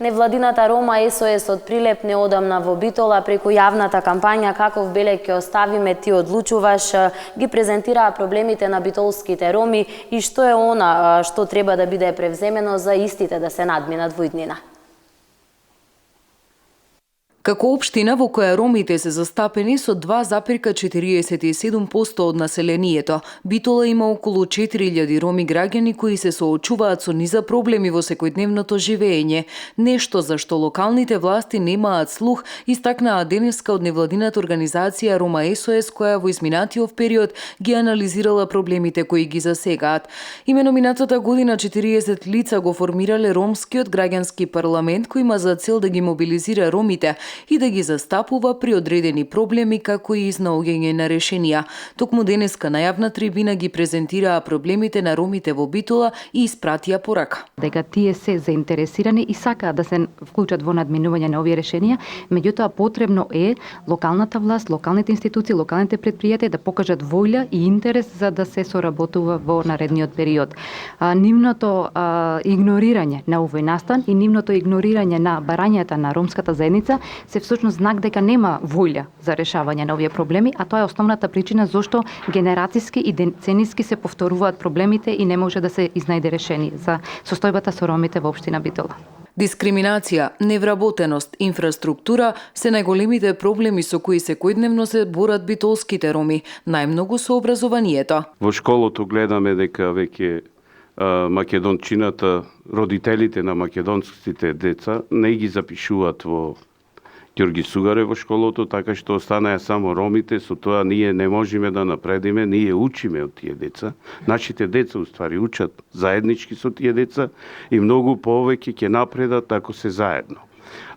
Невладината Рома СОС од Прилеп неодамна во Битола преку јавната кампања "Каков белег ќе оставиме, ти одлучуваш" ги презентираа проблемите на битолските роми и што е она што треба да биде превземено за истите да се надминат во иднина. Како општина во која ромите се застапени со 2,47% од населението, Битола има околу 4000 роми граѓани кои се соочуваат со низа проблеми во секојдневното живење, нешто за што локалните власти немаат слух, истакнаа денеска од невладината организација Рома СОС која во изминатиот период ги анализирала проблемите кои ги засегаат. Имено минатата година 40 лица го формирале ромскиот граѓански парламент кој има за цел да ги мобилизира ромите и да ги застапува при одредени проблеми како и изнаоѓање на решенија. Токму денеска на јавна трибина ги презентираа проблемите на ромите во Битола и испратија порака. Дека тие се заинтересирани и сакаат да се вклучат во надминување на овие решенија, меѓутоа потребно е локалната власт, локалните институции, локалните претпријатија да покажат волја и интерес за да се соработува во наредниот период. Нивното игнорирање на овој настан и нивното игнорирање на барањата на ромската заедница се всушност знак дека нема волја за решавање на овие проблеми, а тоа е основната причина зошто генерацијски и деценијски се повторуваат проблемите и не може да се изнајде решение за состојбата со ромите во општина Битола. Дискриминација, невработеност, инфраструктура се најголемите проблеми со кои секојдневно се борат битолските роми, најмногу со образованието. Во школото гледаме дека веќе македончината, родителите на македонските деца не ги запишуваат во Ѓорги Сугаре во школото, така што останаа само ромите, со тоа ние не можеме да напредиме, ние учиме од тие деца. Нашите деца уствари учат заеднички со тие деца и многу повеќе ќе напредат ако се заедно.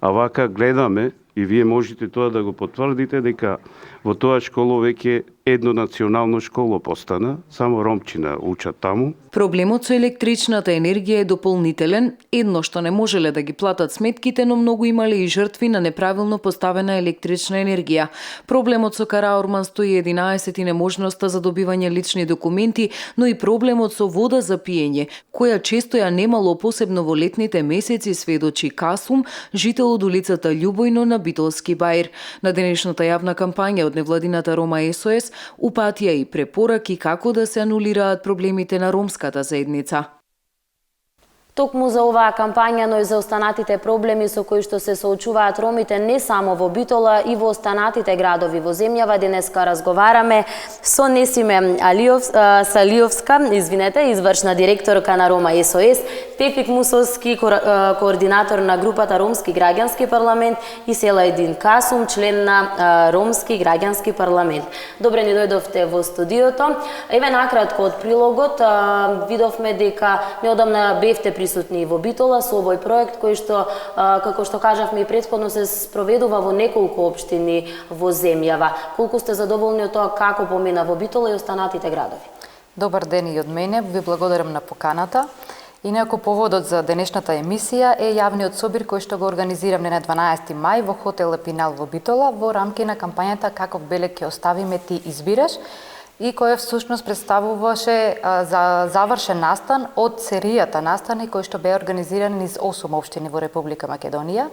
А вака гледаме, и вие можете тоа да го потврдите, дека во тоа школо веќе едно национално школо постана, само ромчина учат таму. Проблемот со електричната енергија е дополнителен, едно што не можеле да ги платат сметките, но многу имале и жртви на неправилно поставена електрична енергија. Проблемот со Караорман 111 и неможноста за добивање лични документи, но и проблемот со вода за пиење, која често ја немало посебно во летните месеци, сведочи Касум, жител од улицата Љубојно на Битолски баир. На денешната јавна кампања од невладината Рома СОС упатија и препораки како да се анулираат проблемите на ромската заедница. Токму за оваа кампања, но и за останатите проблеми со кои што се соочуваат ромите не само во Битола и во останатите градови во земјава, денеска разговараме со Несиме Салиовска, извршна директорка на Рома СОС, Тефик Мусовски, координатор на групата Ромски граѓански парламент и Селајдин Касум, член на Ромски граѓански парламент. Добре ни дојдовте во студиото. Еве накратко од прилогот видовме дека неодамна бевте присутни во Битола со овој проект кој што, како што кажавме и претходно, се спроведува во неколку општини во земјава. Колку сте задоволни од тоа како помина во Битола и останатите градови? Добар ден и од мене, ви благодарам на поканата. Инаку поводот за денешната емисија е јавниот собир кој што го организиравме на 12 мај во хотел Епинал во Битола во рамки на кампањата "Каков белег ќе оставиме, ти избираш", и која всушност представуваше за завршен настан од серијата настани кои што беа организирани низ 8 општини во Република Македонија.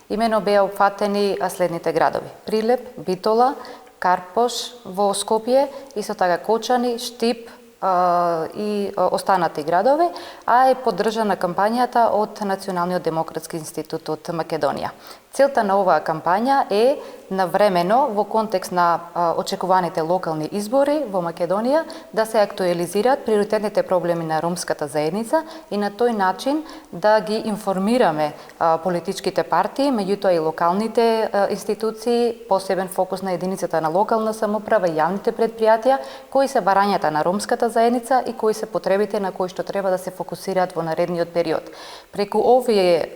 Имено беа опфатени следните градови: Прилеп, Битола, Карпош во Скопје, исто така Кочани, Штип и останати градови, а е поддржана кампањата од Националниот демократски институт од Македонија. Целта на оваа кампања е навремено во контекст на очекуваните локални избори во Македонија да се актуализираат приоритетните проблеми на ромската заедница и на тој начин да ги информираме политичките партии, меѓутоа и локалните институции, посебен фокус на единицата на локална самоуправа и јавните претпријатија, кои се барањата на ромската заедница и кои се потребите на кои што треба да се фокусираат во наредниот период. Преку овие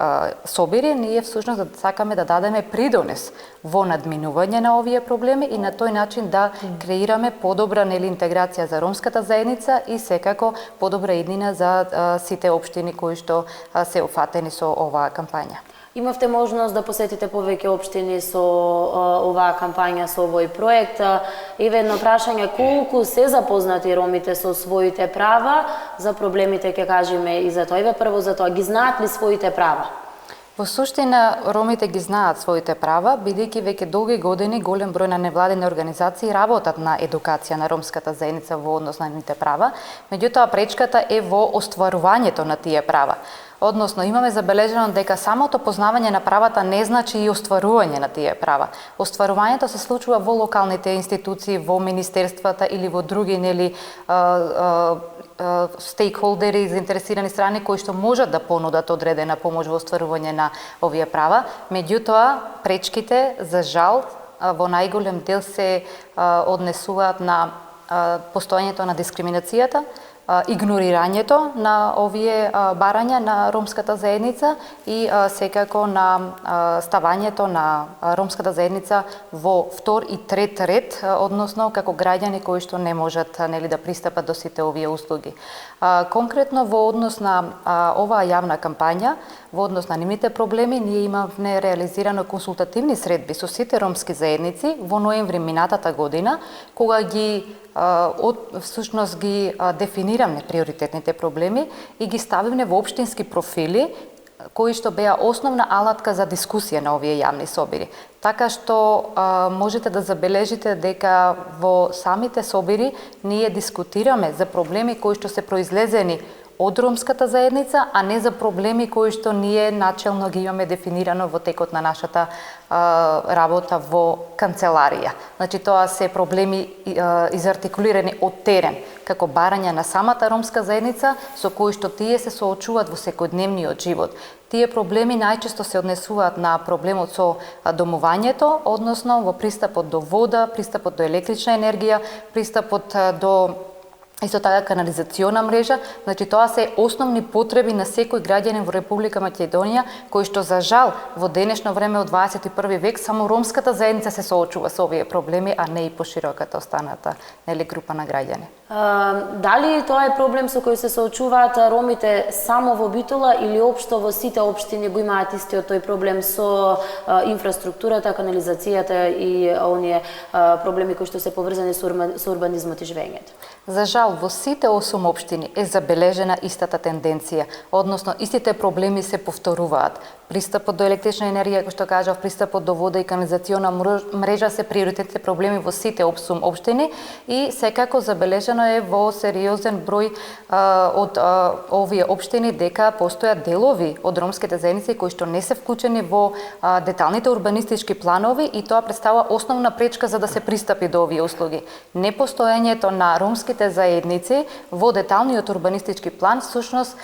собири ние всушност да сакаме да дадеме придонес во надминување на овие проблеми и на тој начин да креираме подобра интеграција за ромската заедница и секако подобра иднина за сите општини кои што се офатени со оваа кампања. Имавте можност да посетите повеќе општини со оваа кампања, со овој проект. Еве едно прашање: колку се запознати ромите со своите права, за проблемите ќе кажеме и за тоа. Еве прво за тоа, ги знаат ли своите права? Во суштина, ромите ги знаат своите права, бидејќи веќе долги години голем број на невладини организации работат на едукација на ромската заедница во однос на нивните права, меѓутоа пречката е во остварувањето на тие права. Односно, имаме забележено дека самото познавање на правата не значи и остварување на тие права. Остварувањето се случува во локалните институции, во министерствата или во други стейкхолдери, заинтересирани страни кои што можат да понудат одредена помош во остварување на овие права. Меѓутоа, пречките, за жал, во најголем дел се однесуваат на постојањето на дискриминацијата, игнорирањето на овие барања на ромската заедница и секако на ставањето на ромската заедница во втор и трет ред, односно како граѓани кои што не можат да пристапат до сите овие услуги. Конкретно во однос на оваа јавна кампања, во однос на нивните проблеми, ние имавме реализирано консултативни средби со сите ромски заедници во ноември минатата година, кога всушност ги дефинираме приоритетните проблеми и ги ставивме во општински профили, кои што беа основна алатка за дискусија на овие јавни собири. Така што можете да забележите дека во самите собири ние дискутираме за проблеми кои што се произлезени од ромската заедница, а не за проблеми кои што ние начелно ги имаме дефинирано во текот на нашата работа во канцеларија. Значи, тоа се проблеми изартикулирани од терен, како барања на самата ромска заедница, со кои што тие се соочуваат во секојдневниот живот. Тие проблеми најчесто се однесуваат на проблемот со домувањето, односно во пристапот до вода, пристапот до електрична енергија, пристапот до исто така канализациона мрежа. Значи, тоа се основни потреби на секој граѓанин во Република Македонија, кои што за жал во денешно време од 21 век само ромската заедница се соочува со овие проблеми, а не и пошироката останата група на граѓани. Дали тоа е проблем со кој се соочуваат ромите само во Битола или општо во сите општини го имаат истиот тој проблем со инфраструктурата, канализацијата и оние проблеми кои што се поврзани со урбанизмот и живењето? За жал, во сите 8 општини е забележена истата тенденција, односно истите проблеми се повторуваат. Пристапот до електрична енергија, кој што кажав, пристапот до вода и канализациона мрежа се приоритетните проблеми во сите 8 општини и секако забележено е во сериозен број од овие општини дека постојат делови од ромските заедници кои што не се вклучени во деталните урбанистички планови и тоа представува основна пречка за да се пристапи до овие услуги. Непостоењето на ромските заедници во деталниот урбанистички план всушност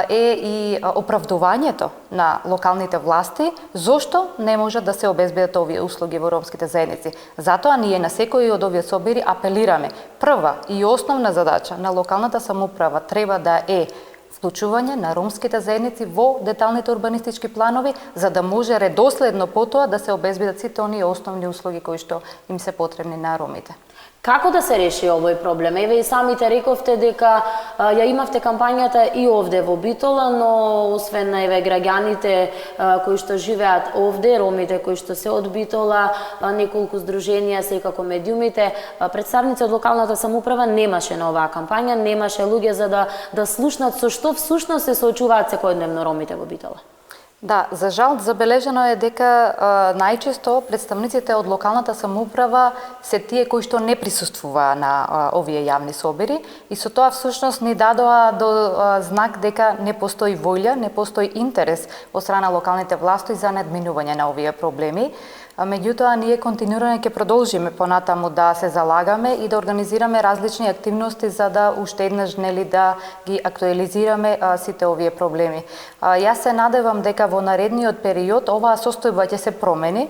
е и оправдувањето на локалните власти зошто не можат да се обезбедат овие услуги во ромските заедници. Затоа ние на секој од овие собири апелираме. Прва и основна задача на локалната самоуправа треба да е вклучување на ромските заедници во деталните урбанистички планови, за да може редоследно потоа да се обезбедат сите оние основни услуги кои што им се потребни на ромите. Како да се реши овој проблем? Еве и самите рековте дека ја имавте кампањата и овде во Битола, но освен еве граѓаните кои што живеат овде, ромите кои што се од Битола, неколку здруженија, секако медиумите, представници од локалната самоуправа немаше на оваа кампања, немаше луѓе за да слушнат со што всушност се соочуваат секојдневно ромите во Битола. Да, за жал забележено е дека најчесто представниците од локалната самоуправа се тие кои што не присуствуваа на овие јавни собири и со тоа всушност ни дадоа до знак дека не постои волја, не постои интерес од страна локалните власти за надминување на овие проблеми. Меѓутоа, ние континуирано ќе продолжиме понатаму да се залагаме и да организираме различни активности за да уште еднаш да ги актуализираме сите овие проблеми. Јас се надевам дека во наредниот период оваа состојба ќе се промени,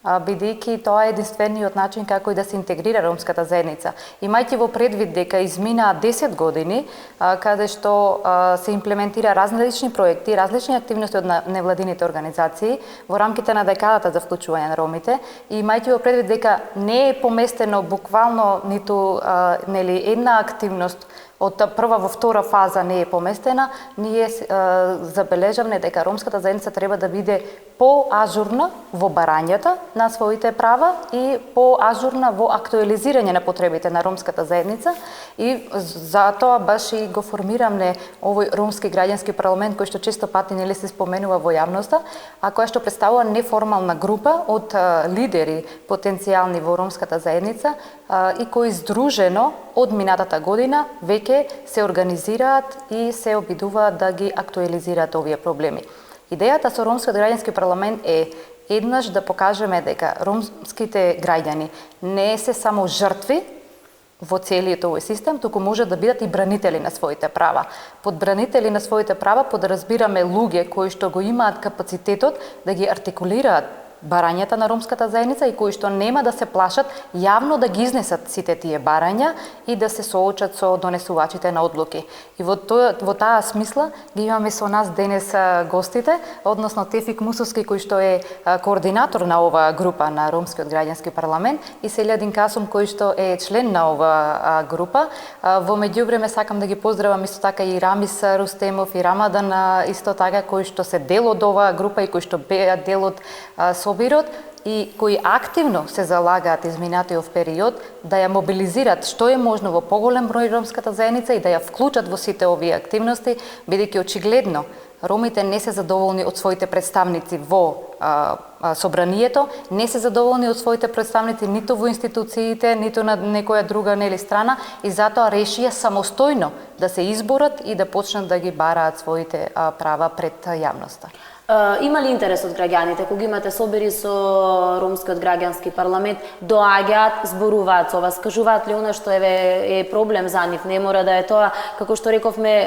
бидејќи тоа е единствениот начин како и да се интегрира ромската заедница. Имајќи во предвид дека изминаа 10 години каде што се имплементира различни проекти, различни активности од невладините организации во рамките на декадата за вклучување на ромите, и имајќи во предвид дека не е поместено буквално ниту една активност од прва во втора фаза не е поместена, ние забележавме дека ромската заедница треба да биде поажурна во барањата на своите права и поажурна во актуализирање на потребите на ромската заедница и затоа баш и го формирамне овој ромски граѓански парламент кој што често пати нели се споменува во јавноста, а која што представува неформална група од лидери потенцијални во ромската заедница и кои здружено од минатата година веќе се организираат и се обидуваат да ги актуализираат овие проблеми. Идејата со ромскиот граѓански парламент е еднаш да покажеме дека ромските граѓани не се само жртви во целиот овој систем, туку може да бидат и бранители на своите права. Под бранители на своите права подразбираме луѓе кои што го имаат капацитетот да ги артикулираат барањата на ромската заедница и кои што нема да се плашат јавно да ги изнесат сите тие барања и да се соочат со донесувачите на одлуки. И во таа смисла ги имаме со нас денес гостите, односно Тефик Мусовски кој што е координатор на оваа група на Ромскиот граѓански парламент и Селјадин Касум кој што е член на оваа група. Во меѓувреме сакам да ги поздравам исто така и Рамис Рустемов и Рамадан исто така кои што се дел од оваа група и кои што беа дел од Собирот и кои активно се залагаат изминатиот период да ја мобилизираат што е можно во поголем број ромската заедница и да ја вклучат во сите овие активности, бидејќи очигледно ромите не се задоволни од своите представници во собранието, не се задоволни од своите представници ниту во институциите, ниту на некоја друга страна и затоа решија самостојно да се изборат и да почнат да ги бараат своите права пред јавноста. Има ли интерес од граѓаните кога имате собери со Ромскиот граѓански парламент, доаѓаат, зборуваат со вас, кажуваат ли она што е проблем за нив? Не мора да е тоа, како што рековме,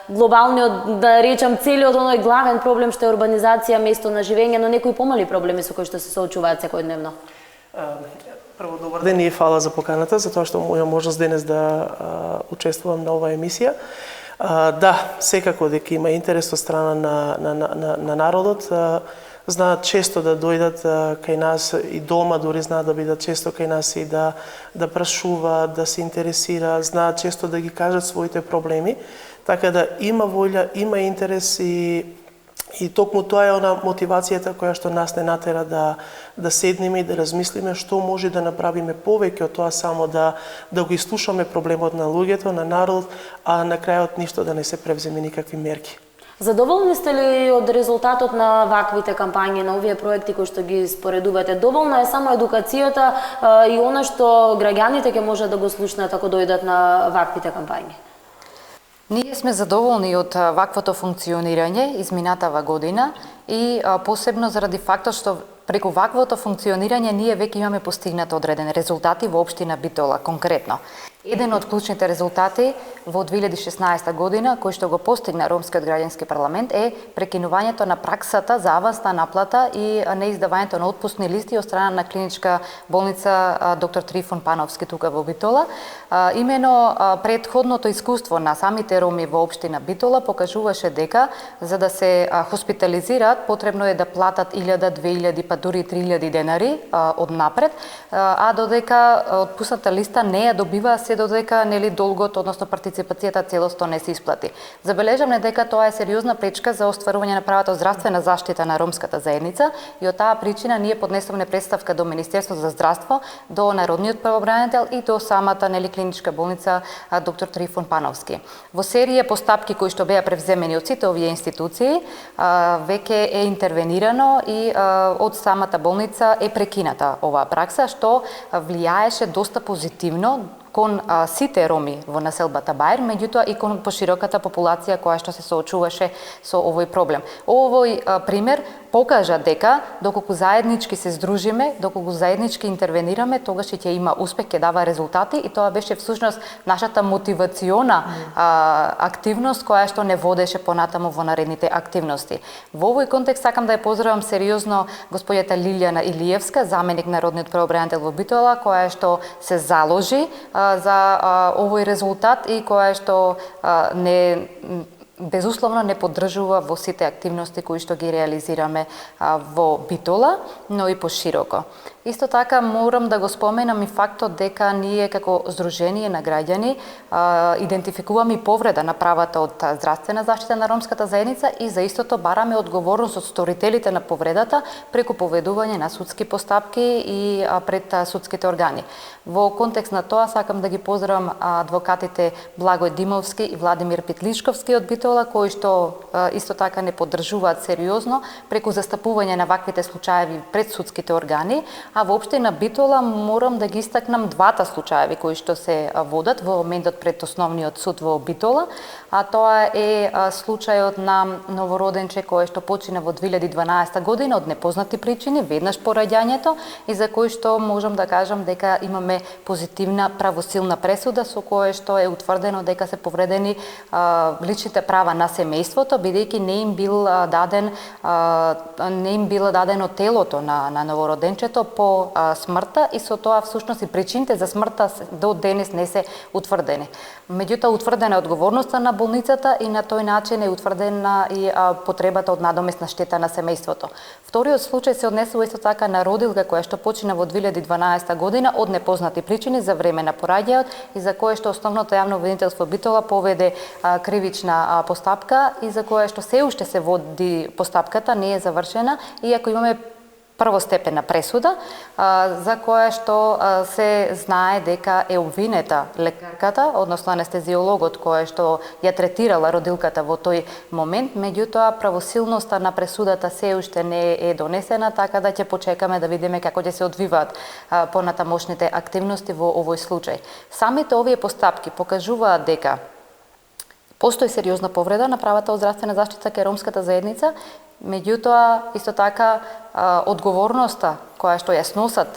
глобалниот, да речам, целиот оној главен проблем што е урбанизација, место на живење, но некои помали проблеми со кои што се соочуваат секојдневно. Прво, добар ден и фала за поканата, за тоа што имам можност денес да учествувам на оваа емисија. Да, секако дека има интерес од страна на народот, знаат често да дојдат кај нас и дома, дури знаат да бидат често кај нас и да прашуваат, да се интересираат, знаат често да ги кажат своите проблеми, така да има волја, има интерес и токму тоа е она мотивацијата која што нас не натера да седнеме и да размислиме што може да направиме повеќе од тоа само да го изслушаме проблемот на луѓето, на народот, а на крајот ништо да не се превземе никакви мерки. Задоволни сте ли од резултатот на ваквите кампањи, на овие проекти кои што ги споредувате? Доволна е само едукацијата и она што граѓаните ќе можат да го слушнат ако дојдат на ваквите кампањи? Ние сме задоволни од ваквото функционирање изминатава година и посебно заради фактот што преку ваквото функционирање ние веќе имаме постигнат одредени резултати во општина Битола конкретно. Еден од клучните резултати во 2016 година, кој што го постигна Ромскиот граѓански парламент, е прекинувањето на праксата за авансна наплата и неиздавањето на отпусни листи од страна на клиничка болница доктор Трифон Пановски тука во Битола. Имено претходното искуство на самите роми во општина Битола покажуваше дека за да се хоспитализираат потребно е да платат 1000, 2000, па дури 3000 денари однапред, а додека отпусната листа не ја добива се додека нели долгот, односно партиципацијата целосно не се исплати. Забележаме дека тоа е сериозна пречка за остварување на правото здравствена заштита на ромската заедница и од таа причина ние поднесовме представка до Министерството за здравство, до Народниот правобранител и до самата нели клиничка болница доктор Трифон Пановски. Во серија постапки кои што беа превземени од сите овие институции, веќе е интервенирано и од самата болница е прекината оваа пракса, што влијаеше доста позитивно кон сите роми во населбата Бајр, меѓутоа и кон пошироката популација која што се соочуваше со овој проблем. Овој пример покажа дека доколку заеднички се здружиме, доколку заеднички интервенираме, тогаш ќе има успех, ќе дава резултати и тоа беше всушност нашата мотивациона активност која што не водеше понатаму во наредните активности. Во овој контекст сакам да ја поздравам сериозно господјата Лилјана Илиевска, заменик народниот правобранител во Битола, која што се заложи за овој резултат и која што безусловно не поддржува во сите активности кои што ги реализираме во Битола, но и пошироко. Исто така морам да го споменам и фактот дека ние како Здружение на граѓани идентификуваме и повреда на правата од здравствена заштита на ромската заедница и за истото бараме одговорност од сторителите на повредата преку поведување на судски постапки и пред судските органи. Во контекст на тоа сакам да ги поздравам адвокатите Благој Димовски и Владимир Питлишковски од Битола, кои што исто така не поддржуваат сериозно преку застапување на ваквите случаеви пред судските органи, а воопште на Битола морам да ги истакнам двата случаеви кои што се водат во моментот пред Основниот суд во Битола, а тоа е случајот на новороденче кое што почина во 2012 година од непознати причини, веднаш по раѓањето, и за кој што можам да кажам дека имаме позитивна правосилна пресуда со кое што е утврдено дека се повредени личните права на семејството, бидејќи не им било дадено телото на новороденчето по смртта и со тоа всушност и причините за смртта до денес не се утврдени. Меѓутоа утврдена е одговорноста на болницата и на тој начин е утврдена и потребата од надомесна штета на семејството. Вториот случај се однесува исто така на родилка која што почина во 2012 година од непознати причини за време на пораѓајот и за кое што Основното јавно обвинителство Битола поведе кривична постапка и за кое што се уште се води постапката, не е завршена, иако имаме првостепена пресуда, за која што се знае дека е обвинета лекарката, односно анестезиологот која што ја третирала родилката во тој момент, меѓутоа правосилноста на пресудата се уште не е донесена, така да ќе почекаме да видиме како ќе се одвиваат понатамошните активности во овој случај. Самите овие постапки покажуваат дека постои сериозна повреда на правата од здравствена заштита кај ромската заедница, меѓутоа исто така одговорноста која што ја сносат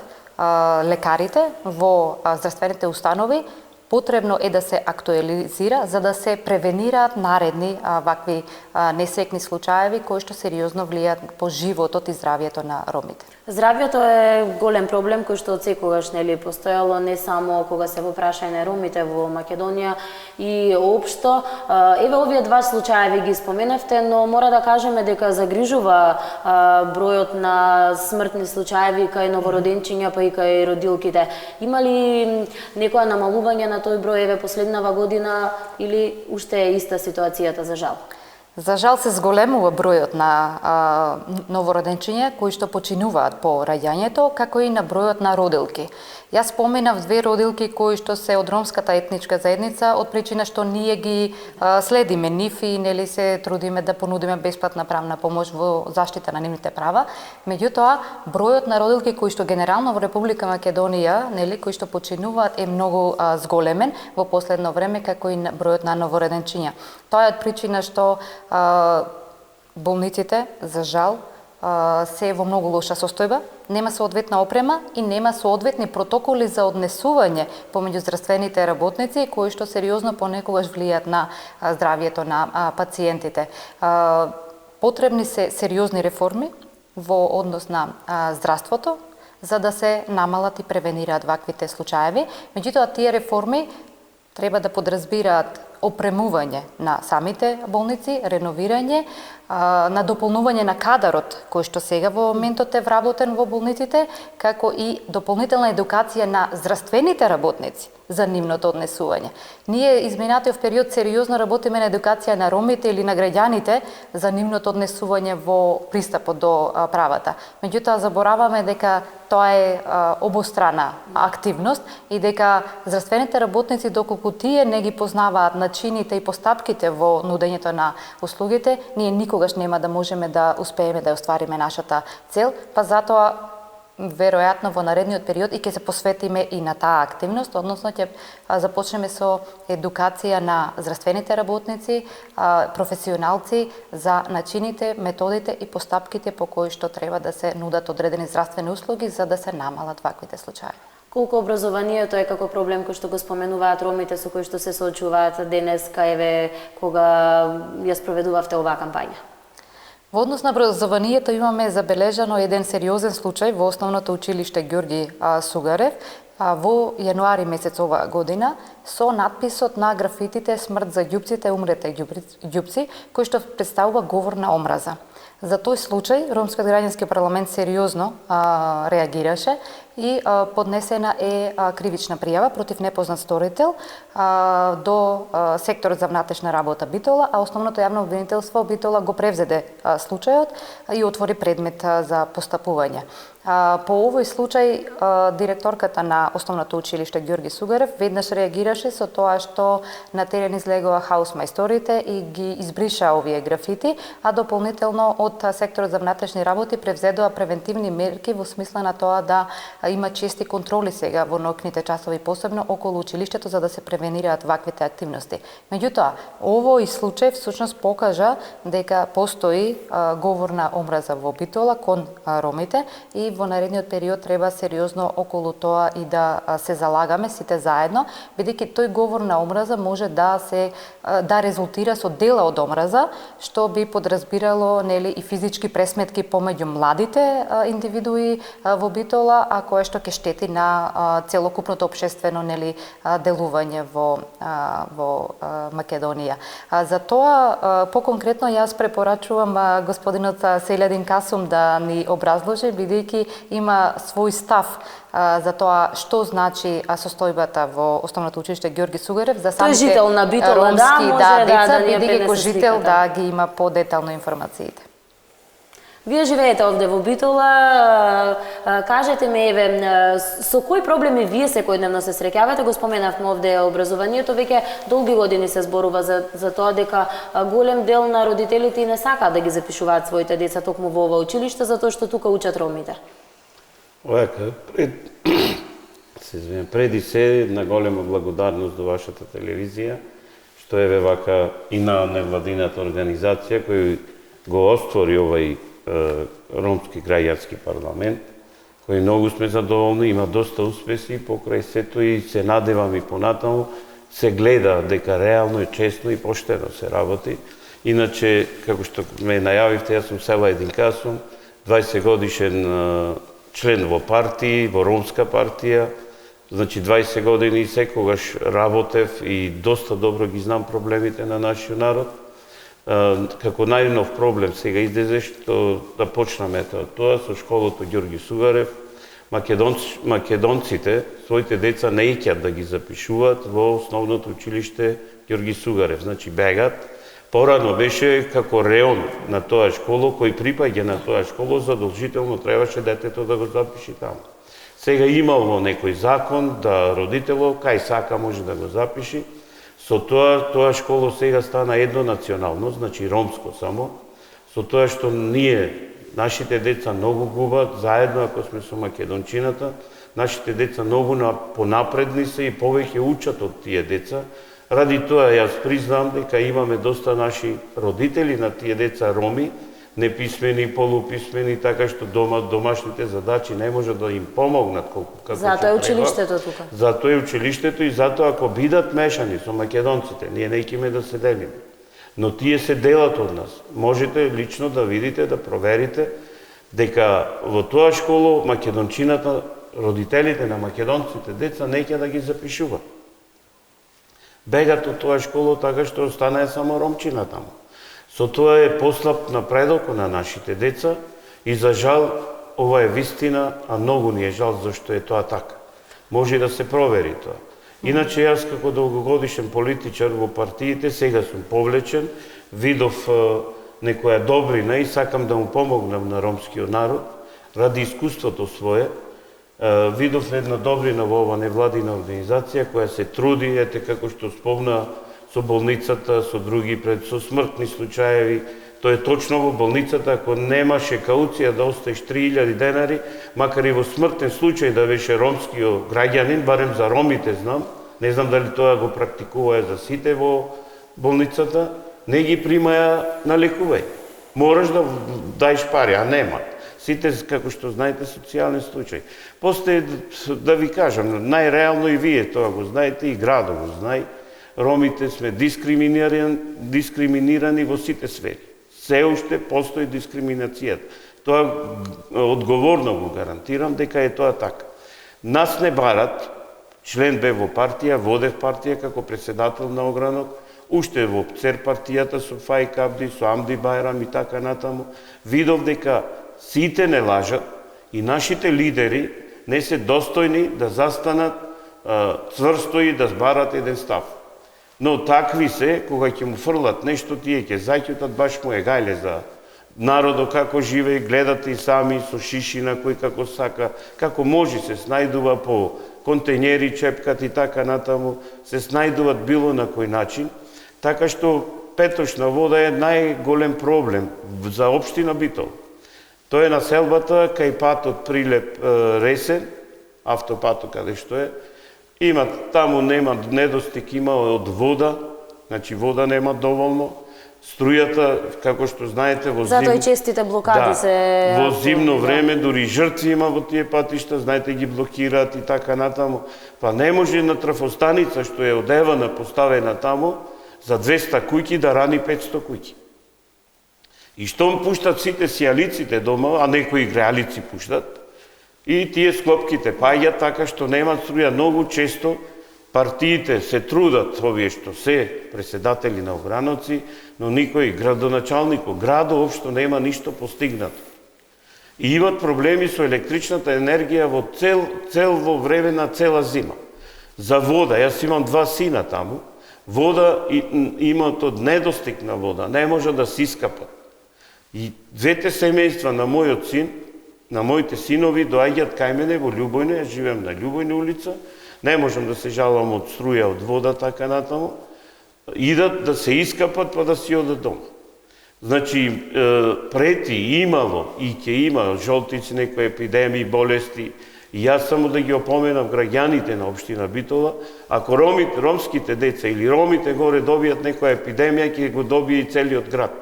лекарите во здравствените установи потребно е да се актуализира за да се превенираат наредни вакви несекни случаеви кои што сериозно влијаат по животот и здравјето на ромите. Здравјето е голем проблем кој што од секогаш постоело не само кога се во прашање ромите во Македонија и општо. Еве овие два случаеви ги споменавте, но мора да кажеме дека загрижува бројот на смртни случаеви кај новороденчиња па и кај родилките. Има ли некоја намалување на тој број еве последнава година или уште е иста ситуацијата за жал? За жал се зголемува бројот на новороденчиња кои што починуваат по раѓањето, како и на бројот на родилки. Јас споменав две родилки кои што се од ромската етничка заедница од причина што ние ги следиме нив и се трудиме да понудиме бесплатна правна помош во заштита на нивните права. Меѓутоа, бројот на родилки кои што генерално во Република Македонија, кои што починуваат е многу зголемен во последно време, како и бројот на новороденчиња. Тоа е од причина што болниците, за жал, се во многу лоша состојба, нема соодветна опрема и нема соодветни протоколи за однесување помеѓу здравствените работници кои што сериозно понекогаш влијаат на здравјето на пациентите. Потребни се сериозни реформи во однос на здравството за да се намалат и превенираат ваквите случаеви. Меѓутоа, тие реформи треба да подразбираат опремување на самите болници, реновирање, на дополнување на кадарот кој што сега во моментот е вработен во болниците, како и дополнителна едукација на здравствените работници за нивното однесување. Ние изминатиот период сериозно работиме на едукација на ромите или на граѓаните за нивното однесување во пристапот до правата. Меѓутоа забораваме дека тоа е обострана активност и дека здравствените работници доколку тие не ги познаваат начините и постапките во нудењето на услугите, ние никогаш нема да можеме да успееме да оствариме нашата цел, па затоа веројатно во наредниот период и ќе се посветиме и на таа активност, односно ќе започнеме со едукација на здравствените работници, професионалци за начините, методите и постапките по кои што треба да се нудат одредени здравствени услуги за да се намалат ваквите случаи. Колку образованието е како проблем кој што го споменуваат ромите со кои што се соочуваат денеска, еве кога ја спроведувавте оваа кампања? Во однос на образованието имаме забележано еден сериозен случај во Основното училиште Ѓорги Сугарев во јануари месец оваа година со надписот на графитите "Смрт за ѓупците, умрете ѓупци", кој што представува говор на омраза. За тој случај, Ромскиот граѓански парламент сериозно реагираше и поднесена е кривична пријава против непознат сторител до секторот за внатрешна работа Битола, а основното јавно обвинителство Битола го превзеде случајот и отвори предмет за постапување. По овој случај, директорката на Основното училиште Ѓорги Сугарев веднаш реагираше со тоа што на терен излегоа хаусмајсторите и ги избриша овие графити, а дополнително од секторот за внатрешни работи превзедоа превентивни мерки во смисла на тоа да има чести контроли сега во ноќните часови, посебно околу училиштето, за да се превенираат ваквите активности. Меѓутоа, овој случај всушност покажа дека постои говор на омраза во Битола кон ромите и во наредниот период треба сериозно околу тоа и да се залагаме сите заедно, бидејќи тој говор на омраза може да резултира со дела од омраза, што би подразбирало и физички пресметки помеѓу младите индивидуи во Битола, а кое што ќе штети на целокупното општествено делување во Македонија. За тоа поконкретно јас препорачувам господинот Селјадин Касум да ни образложи, бидејќи има свој став за тоа што значи состојбата во Основното училиште Ѓорги Сугарев за самите жител на Битола, ромски деца, ни ја бидејќи како пренесе жител сликата. ги има подетално информациите. Вие живеете овде во Битола, кажете ми, со кои проблеми вие секојдневно се среќавате? Го споменавме овде образованието, веќе долги години се зборува за тоа дека голем дел на родителите не сакаат да ги запишуваат своите деца токму во ова училиште, затоа што тука учат ромите. Овака, преди се на голема благодарност до вашата телевизија, што е вака и на невладината организација кој го оствори овај Ромски граѓански парламент, кој многу сме задоволни, има доста успеси покрај сето и се надевам и понатаму се гледа дека реално и честно и поштено се работи. Иначе, како што ме најавивте, јас сум Селјадин Касум, 20 годишен член во партии, во Ромска партија, значи 20 години секогаш работев и доста добро ги знам проблемите на нашиот народ. Како најнов проблем сега излезе што да почнеме тоа со школото Ѓорги Сугарев. Македонците своите деца не икјат да ги запишуваат во Основното училиште Ѓорги Сугарев, значи бегат. Порано беше како реон на тоа школо, кој припаѓа на тоа школо, задолжително требаше детето да го запиши таму. Сега имало некој закон да родителот кај сака може да го запиши. Со тоа школо сега стана едно национално, значи ромско само. Со тоа што нашите деца многу губат, заедно ако сме со македончината, нашите деца многу понапредни се и повеќе учат од тие деца. Ради тоа јас признам дека имаме доста наши родители на тие деца роми, неписмени, полуписмени, така што домашните задачи не може да им помогнат како затоа е училиштето тука. Затоа е училиштето и затоа ако бидат мешани со македонците, ние не икиме да се делиме. Но тие се делат од нас. Можете лично да видите, да проверите дека во тоа школо македончината, родителите на македонците деца не ќе да ги запишуваат. Бегат од тоа школо така што останае само ромчина таму. Со тоа е послаб напредок на нашите деца и за жал ова е вистина, а многу ни е жал зашто е тоа така. Може да се провери тоа. Иначе јас како долгогодишен политичар во партиите сега сум повлечен, видов некоја добрина и сакам да му помогнам на ромскиот народ ради искуството свое. Видов една добрина во ова невладина организација која се труди, ете како што спомна со болницата, со други со смртни случаеви. Тоа е точно во болницата, ако немаше кауција да остаеш 3000 денари, макар и во смртен случај да беше ромскиот граѓанин, барем за ромите знам, не знам дали тоа го практикуваја за сите во болницата, не ги примаја на лекување. Мораш да даеш пари, а нема. Сите, како што знаете, социјални случаи. После, да ви кажам, најреално и вие тоа го знаете, и градот го знае, ромите сме дискриминирани во сите сфери. Се уште постои дискриминацијата. Тоа одговорно го гарантирам дека е тоа така. Нас не барат, член бе во партија, водев партија како председател на огранот, уште во ЦЕР партијата со Фаик Абди, со Амди Байрам и така натаму, видов дека сите не лажат и нашите лидери не се достојни да застанат цврсто и да збарат еден став. Но такви се, кога ќе му фрлат нешто, тие ќе заќутат, баш му е гајле за народо како живее, гледате и сами со шишина кој како сака, како може се снајдува по контејнери, чепкат и така натаму, се снајдуваат било на кој начин, така што петочна вода е најголем проблем за општина Битола. Тоа е населбата кај патот Прилеп Ресен, автопатот каде што е, таму нема недостиг, има од вода, значи вода нема доволно, струјата, како што знаете, во Затоа и честите блокади се... Во зимно време, дури жртви има во тие патишта, знаете, ги блокираат и така натаму. Па не може на трафостаница, што е одевана, поставена таму, за 200 куќи да рани 500 куќи. И штом пуштат сите сијалиците дома, а некои греалици пуштат, и тие склопките паѓат така што нема струја. Многу често партиите се трудат, овие што се председатели на ограновци, но никој градоначалник, градо општо нема ништо постигнато. И имат проблеми со електричната енергија во во време на цела зима. За вода, јас имам 2 сина таму, вода имаат од недостиг на вода, не може да се искапат. И двете семејства на мојот син, на моите синови доаѓаат кај мене во Љубојна, јас живеам на Љубојна улица, не можам да се жалам од струја, од вода, така натаму, идат да се искапат па да си одат дома. Значи, прети имало и ќе има жолтици, некои епидемии, болести, и јас само да ги опоменам граѓаните на општина Битола, ако ромските деца или ромите горе добијат некоја епидемија, ќе го добие и целиот град.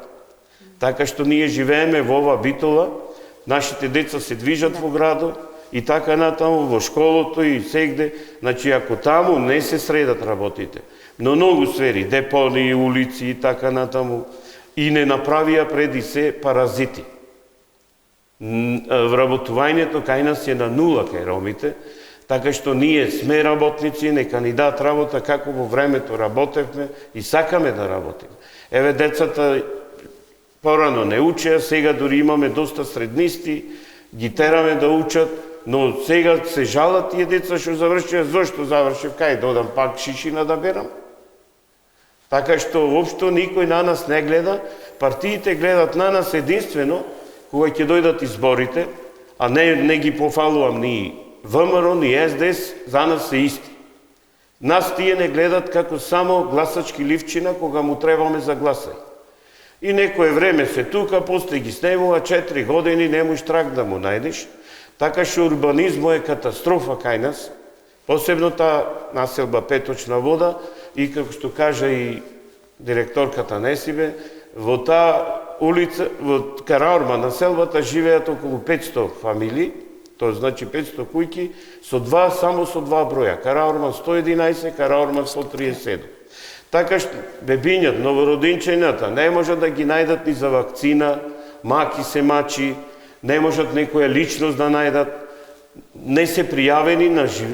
Така што ние живееме во ова Битола, нашите деца се движат во градот и така натаму, во школото и сегде. Значи, ако таму не се средат работите, но многу сфери, депони, улици и така натаму, и не направија преди се паразити. Вработувањето кај нас е на нула кај ромите, така што ние сме работници, нека ни дадат работа како во времето работевме и сакаме да работиме. Еве, децата порано не учеа, сега дури имаме доста среднисти, ги тераме да учат, но сега се жалат тие деца што завршија, зошто завршив, кај додам пак шишина да берам. Така што општо никој на нас не гледа, партиите гледат на нас единствено кога ќе дојдат изборите, а не ги пофалувам ни ВМРО, ни СДС, за нас се исти. Нас тие не гледат како само гласачки ливчина кога му требаме за гласај. И некое време се тука, после ги снемува 4 години, не можеш трак да му најдеш. Така што урбанизмо е катастрофа кај нас, посебно таа населба Петочна вода, и како што кажа и директорката Несибе, во таа улица, во Караорма населбата живеат околу 500 фамилии, тоа значи 500 куќи, само со 2 броја, Караорма 111, Караорма 137. Така што бебињат, новородинчењата не можат да ги најдат ни за вакцина, маки се мачи, не можат некоја личност да најдат, не се пријавени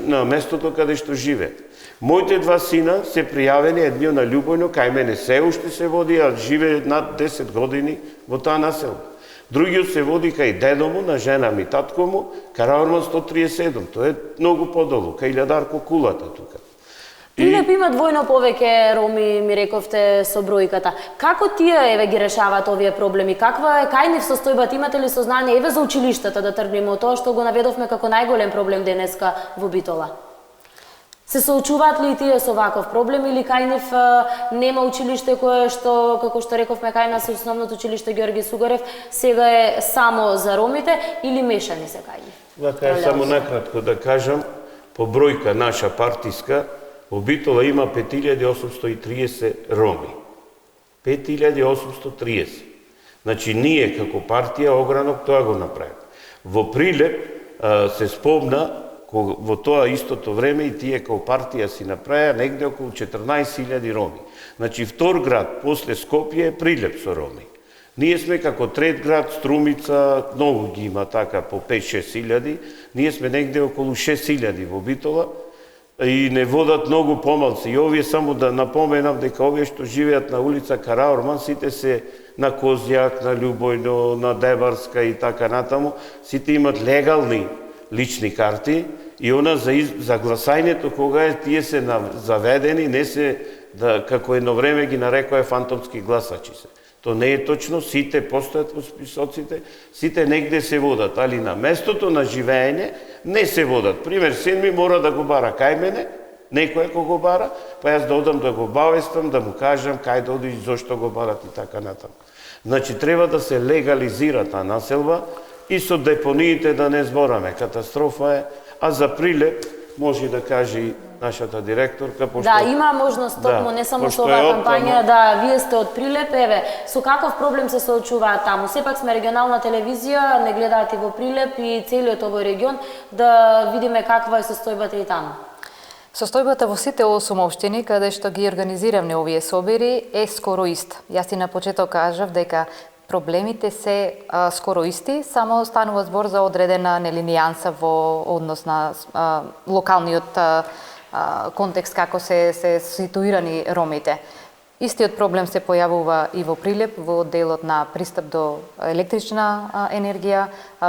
на местото каде што живеат. Моите 2 сина се пријавени, едниот на Љубојно, кај мене се уште се води, а живее над 10 години во таа населба. Другиот се води кај дедо му, на жена ми, татко му, Караорма 137, тоа е многу подолу, кај Илјадарко Кулата тука. Прилеп има двојно повеќе роми, ми рековте, со бројката. Како тие ги решаваат овие проблеми? Каква е кај нив состојбата? Имате ли сознание еве за училиштата, да тргнеме од тоа што го наведовме како најголем проблем денеска во Битола? Се соочуваат ли и тие со ваков проблем или кај нив нема училиште кое што, како што рековме, кај нас основното училиште Ѓорги Сугарев сега е само за ромите или мешани се кај нив? Вака само накратко да кажам, по бројка наша партиска, во Битола има 5830 роми. 5830. Значи, ние како партија Огранок тоа го направи. Во Прилеп се спомна, во тоа истото време и тие како партија си направија негде околу 14.000 роми. Значи, втор град после Скопје е Прилеп со роми. Ние сме како трет град, Струмица, многу ги има така по 5-6 илјади, ние сме негде околу 6.000 во Битола, и не водат многу помалци. И овие само да напоменам дека овие што живеат на улица Караорман, сите се на Козјак, на Љубојно, на Дебарска и така натаму, сите имат легални лични карти и она за гласањето кога тие се заведени, не се како едно време ги нарекоа фантомски гласачи се. То не е точно, сите постојат во списоците, сите негде се водат, али на местото на живење не се водат. Пример, син ми мора да го бара кај мене, некој ако го бара, па јас да одам да го обавестам, да му кажам кај да оди, зошто го барат и така натаму. Значи, треба да се легализира таа населба и со депониите да не збораме. Катастрофа е, а за Прилеп може да каже и нашата директорка, пошто... Да, има можност токму, не само со оваа кампања, да, вие сте од Прилеп, еве, со каков проблем се соочуваат таму? Сепак сме регионална телевизија, не гледаат и во Прилеп и целиот овој регион, да видиме каква е состојбата и таму. Состојбата во сите 8 општини каде што ги организиравме овие собери е скоро иста. Јас и на почеток кажав дека проблемите се скоро исти, само станува збор за одредена нијанса во однос на локалниот контекст како се ситуирани ромите. Истиот проблем се појавува и во Прилеп, во делот на пристап до електрична енергија,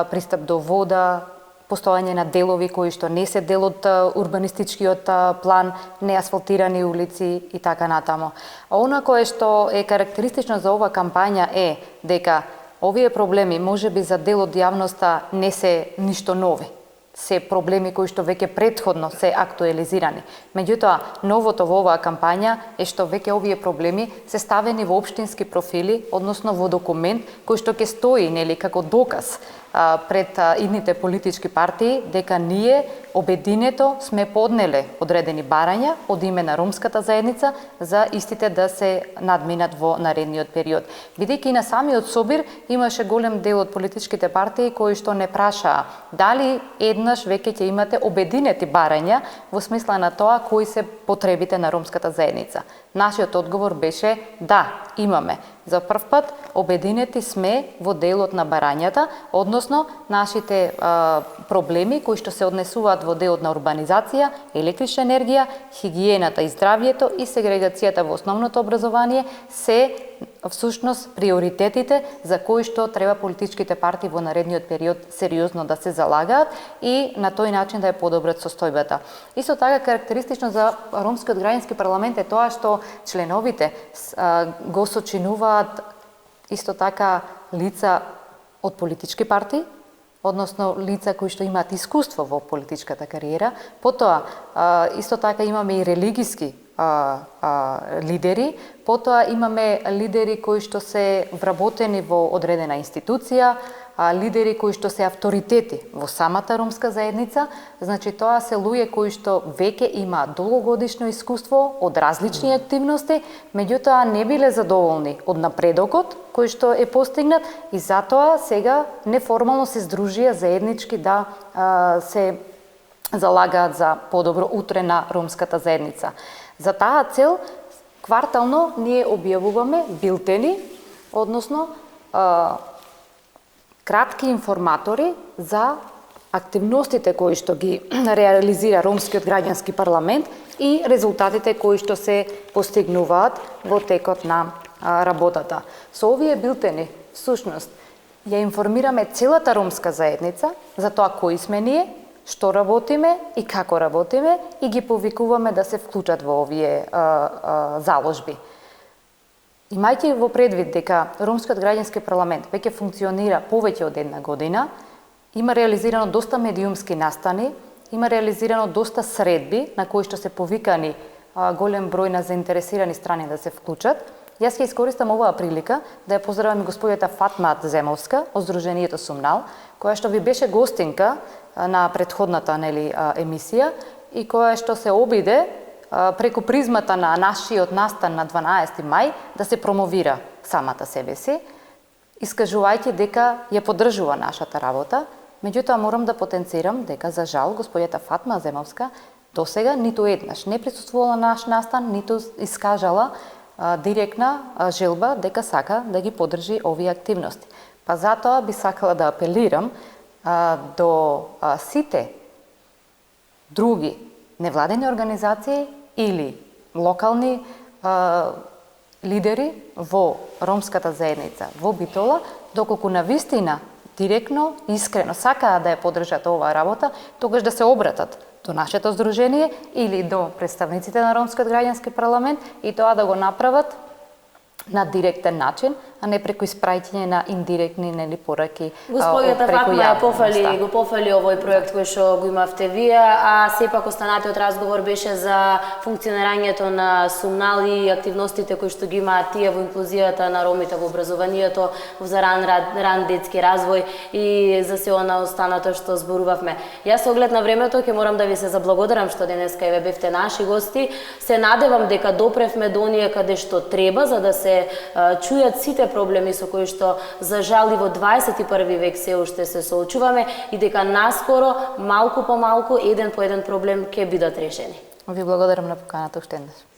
пристап до вода, постојање на делови кои што не се дел од урбанистичкиот план, неасфалтирани улици и така натаму. А она кое што е карактеристично за ова кампања е дека овие проблеми можеби за дел од јавноста не се ништо нови. Се проблеми кои што веќе претходно се актуализирани. Меѓутоа, новото во оваа кампања е што веќе овие проблеми се ставени во општински профили, односно во документ кој што ќе стои, нели, како доказ пред идните политички партии дека ние обединето сме поднеле одредени барања од име на ромската заедница за истите да се надминат во наредниот период. Бидејќи на самиот собир имаше голем дел од политичките партии кои што не прашаа дали еднаш веќе ќе имате обединети барања во смисла на тоа кои се потребите на ромската заедница. Нашиот одговор беше да, имаме. За прв пат обединети сме во делот на барањата, односно нашите проблеми кои што се однесуваат во делот на урбанизација, електрична енергија, хигиената и здравјето и сегрегацијата во основното образование се всушност приоритетите за кои што треба политичките партии во наредниот период сериозно да се залагаат и на тој начин да ја подобрат состојбата. Исто така карактеристично за ромскиот граѓански парламент е тоа што членовите го сочинуваат исто така лица од политички партии, односно лица кои што имаат искуство во политичката кариера. Потоа, исто така имаме и религиски лидери, потоа имаме лидери кои што се вработени во одредена институција, лидери кои што се авторитети во самата ромска заедница, значи тоа се луѓе кои што веќе имаат долгогодишно искуство од различни активности, меѓутоа не биле задоволни од напредокот кој што е постигнат и затоа сега неформално се здружија заеднички да се залагаат за подобро утре на ромската заедница. За таа цел квартално ние објавуваме билтени, односно кратки информатори за активностите кои што ги реализира Ромскиот граѓански парламент и резултатите кои што се постигнуваат во текот на работата. Со овие билтени, всушност, ја информираме целата ромска заедница за тоа кои сме ние, што работиме и како работиме и ги повикуваме да се вклучат во овие заложби. Имајќи во предвид дека Ромскиот граѓански парламент веќе функционира повеќе од една година, има реализирано доста медиумски настани, има реализирано доста средби на кои што се повикани голем број на заинтересирани страни да се вклучат. Јас ќе искористам оваа прилика да ја поздравам и господјата Фатма Земовска од Сдруженијето Сумнал, која што ви беше гостинка на претходната емисија и која што се обиде преку призмата на нашиот настан на 12 мај да се промовира самата себе си, искажувајќи дека ја поддржува нашата работа. Меѓутоа морам да потенцирам дека за жал господјата Фатма Земовска досега ниту еднаш не присуствувала на наш настан, ниту искажала директна желба дека сака да ги поддржи овие активности. Па затоа би сакала да апелирам до сите други невладени организации или локални лидери во ромската заедница во Битола, доколку навистина директно, искрено сакаат да ја поддржат оваа работа, тогаш да се обратат до нашето здружение или до представниците на Ромскиот граѓански парламент и тоа да го направат на директен начин, а не преку испраќање на индиректни пораки. Господјата Фатма го пофали овој проект кој што го имавте вие, а сепак останатиот разговор беше за функционирањето на Сумнал и активностите кои што ги имаат тие во инклузијата на ромите во образованието, за ран детски развој и за се она останато што зборувавме. Јас со оглед на времето ќе морам да ви се заблагодарам што денеска еве бевте наши гости. Се надевам дека допревме до оние каде што треба за да се чујат сите проблеми со кои што за жал и во 21 век се уште се соочуваме и дека наскоро, малку по малку, еден по еден проблем ќе бидат решени. Ви благодарам на поканата уште еднаш.